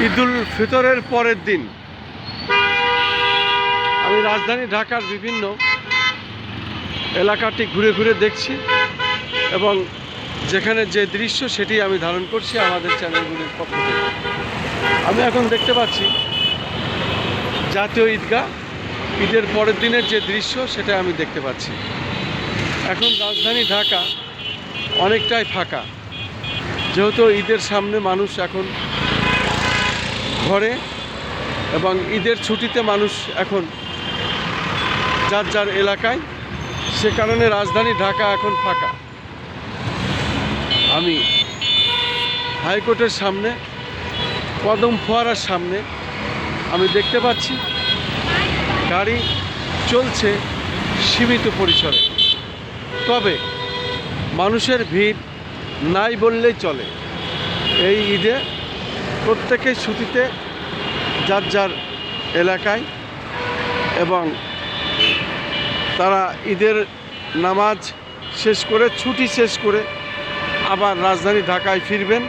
ঈদুল ফিতরের পরের দিন আমি রাজধানী ঢাকার বিভিন্ন এলাকাটি ঘুরে ঘুরে দেখছি এবং যেখানে যে দৃশ্য সেটি আমি ধারণ করছি আমাদের চ্যানেলগুলির পক্ষ থেকে। আমি এখন দেখতে পাচ্ছি জাতীয় ঈদগাহ, ঈদের পরের দিনের যে দৃশ্য সেটা আমি দেখতে পাচ্ছি। এখন রাজধানী ঢাকা অনেকটাই ফাঁকা, যেহেতু ঈদের সামনে মানুষ এখন ঘরে এবং ঈদের ছুটিতে মানুষ এখন যার যার এলাকায়, সে কারণে রাজধানী ঢাকা এখন ফাঁকা। আমি হাইকোর্টের সামনে, কদম ফোয়ারার সামনে আমি দেখতে পাচ্ছি গাড়ি চলছে সীমিত পরিসরে, তবে মানুষের ভিড় নাই বললেই চলে। এই ঈদে প্রত্যেকেই ছুটিতে যার যার এলাকায় এবং তারা ঈদের নামাজ শেষ করে, ছুটি শেষ করে আবার রাজধানী ঢাকায় ফিরবেন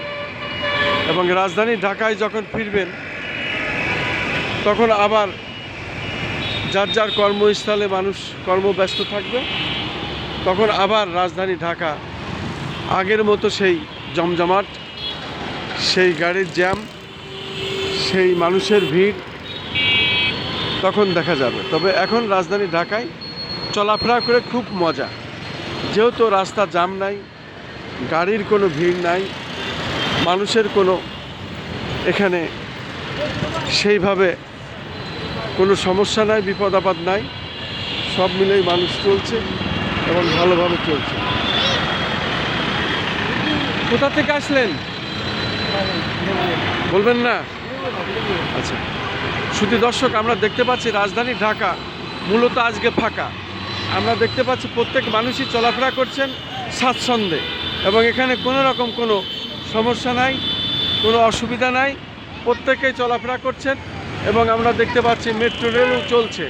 এবং রাজধানী ঢাকায় যখন ফিরবেন তখন আবার যার যার কর্মস্থলে মানুষ কর্মব্যস্ত থাকবে, তখন আবার রাজধানী ঢাকা আগের মতো সেই জমজমাট, সেই গাড়ির জ্যাম, সেই মানুষের ভিড় তখন দেখা যাবে। তবে এখন রাজধানী ঢাকায় চলাফেরা করে খুব মজা, যেহেতু রাস্তা জ্যাম নাই, গাড়ির কোনো ভিড় নাই, মানুষের কোনো এখানে সেইভাবে কোনো সমস্যা নাই, বিপদ আপদ নাই, সব মিলেই মানুষ চলছে এবং ভালোভাবে চলছে। কোথা থেকে আসলেন বলবেন না? আচ্ছা, শুধু দর্শক, আমরা দেখতে পাচ্ছি রাজধানী ঢাকা মূলত আজকে ফাঁকা। আমরা দেখতে পাচ্ছি প্রত্যেক মানুষই চলাফেরা করছেন স্বাচ্ছন্দ্যে এবং এখানে কোনো রকম কোনো সমস্যা নাই, কোনো অসুবিধা নাই, প্রত্যেকেই চলাফেরা করছেন। এবং আমরা দেখতে পাচ্ছি মেট্রো রেলও চলছে,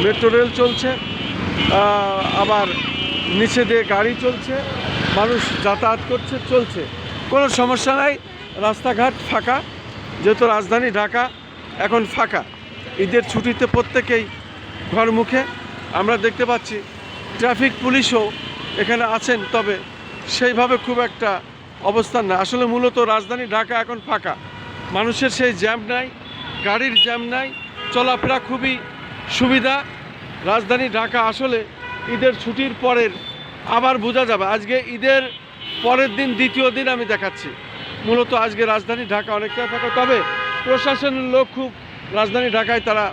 মেট্রো রেল চলছে, আবার নিচে দিয়ে গাড়ি চলছে, মানুষ যাতায়াত করছে, চলছে, কোনো সমস্যা নাই। রাস্তাঘাট ফাঁকা, যেহেতু রাজধানী ঢাকা এখন ফাঁকা, ঈদের ছুটিতে প্রত্যেকেই ঘরমুখে। আমরা দেখতে পাচ্ছি ট্রাফিক পুলিশও এখানে আছেন, তবে সেইভাবে খুব একটা অবস্থান না। আসলে মূলত রাজধানী ঢাকা এখন ফাঁকা, মানুষের সেই জ্যাম নাই, গাড়ির জ্যাম নাই, চলাফেরা খুবই সুবিধা। রাজধানী ঢাকা আসলে ঈদের ছুটির পরের আবার বোঝা যাবে। আজকে ঈদের পরের দিন, দ্বিতীয় দিন আমি দেখাচ্ছি। মূলত আজকে রাজধানী ঢাকা অনেকটাই ফাঁকা, তবে প্রশাসনের লোক খুব রাজধানী ঢাকায় তারা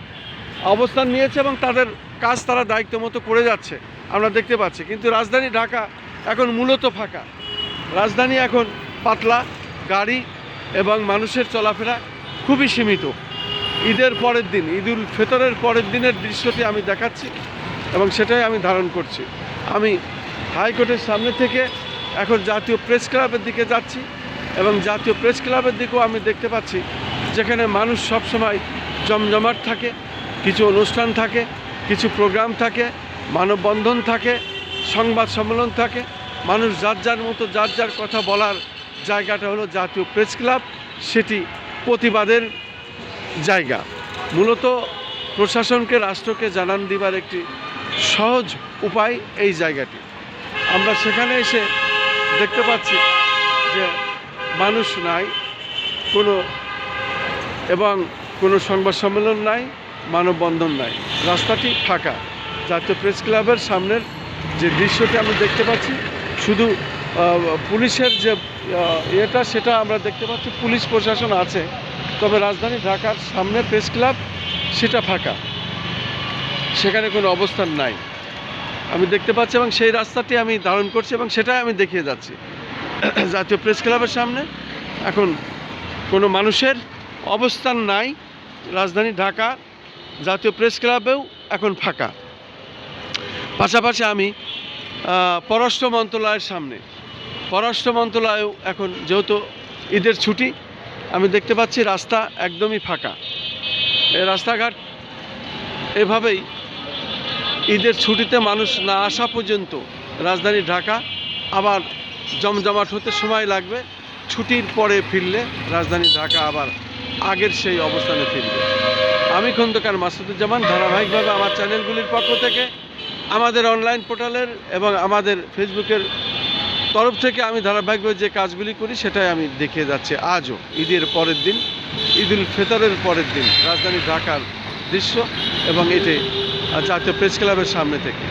অবস্থান নিয়েছে এবং তাদের কাজ তারা দায়িত্ব মতো করে যাচ্ছে, আমরা দেখতে পাচ্ছি। কিন্তু রাজধানী ঢাকা এখন মূলত ফাঁকা, রাজধানী এখন পাতলা, গাড়ি এবং মানুষের চলাফেরা খুবই সীমিত। ঈদের পরের দিন, ঈদুল ফিতরের পরের দিনের দৃশ্যটি আমি দেখাচ্ছি এবং সেটাই আমি ধারণ করছি। আমি হাইকোর্টের সামনে থেকে এখন জাতীয় প্রেস ক্লাবের দিকে যাচ্ছি এবং জাতীয় প্রেস ক্লাবের দিকেও আমি দেখতে পাচ্ছি যেখানে মানুষ সবসময় জমজমাট থাকে, কিছু অনুষ্ঠান থাকে, কিছু প্রোগ্রাম থাকে, মানববন্ধন থাকে, সংবাদ সম্মেলন থাকে, মানুষ যার যার মতো যার যার কথা বলার জায়গাটা হলো জাতীয় প্রেস ক্লাব, সেটি প্রতিবাদের জায়গা। মূলত প্রশাসনকে, রাষ্ট্রকে জানান দিবার একটি সহজ উপায় এই জায়গাটি। আমরা সেখানে এসে দেখতে পাচ্ছি যে মানুষ নাই কোনো, এবং কোনো সংবাদ সম্মেলন নাই, মানববন্ধন নাই, রাস্তাটি ফাঁকা। জাতীয় প্রেস ক্লাবের সামনের যে দৃশ্যটি আমি দেখতে পাচ্ছি, শুধু পুলিশের যে ইয়েটা সেটা আমরা দেখতে পাচ্ছি, পুলিশ প্রশাসন আছে, তবে রাজধানী ঢাকার সামনে প্রেস ক্লাব সেটা ফাঁকা, সেখানে কোনো অবস্থান নাই আমি দেখতে পাচ্ছি এবং সেই রাস্তাটি আমি ধারণ করছি এবং সেটাই আমি দেখিয়ে যাচ্ছি। জাতীয় প্রেস ক্লাবের সামনে এখন কোনো মানুষের অবস্থান নাই, রাজধানী ঢাকা জাতীয় প্রেস ক্লাবেও এখন ফাঁকা। পাশাপাশি আমি পররাষ্ট্র মন্ত্রণালয়ের সামনে, পররাষ্ট্র মন্ত্রণালয়েও এখন যেহেতু ঈদের ছুটি, আমি দেখতে পাচ্ছি রাস্তা একদমই ফাঁকা। এই রাস্তাঘাট এভাবেই ঈদের ছুটিতে মানুষ না আসা পর্যন্ত রাজধানী ঢাকা আবার জমজমাট হতে সময় লাগবে। ছুটির পরে ফিরলে রাজধানী ঢাকা আবার আগের সেই অবস্থানে ফিরবে। আমি খন্দকার মাসুদুজ্জামান ধারাবাহিকভাবে আমার চ্যানেলগুলির পক্ষ থেকে, আমাদের অনলাইন পোর্টালের এবং আমাদের ফেসবুকের তরফ থেকে আমি ধারাবাহিকভাবে যে কাজগুলি করি সেটাই আমি দেখিয়ে যাচ্ছি। আজও ঈদের পরের দিন, ঈদ উল ফিতরের পরের দিন রাজধানী ঢাকার দৃশ্য, এবং এটি জাতীয় প্রেস ক্লাবের সামনে থেকে।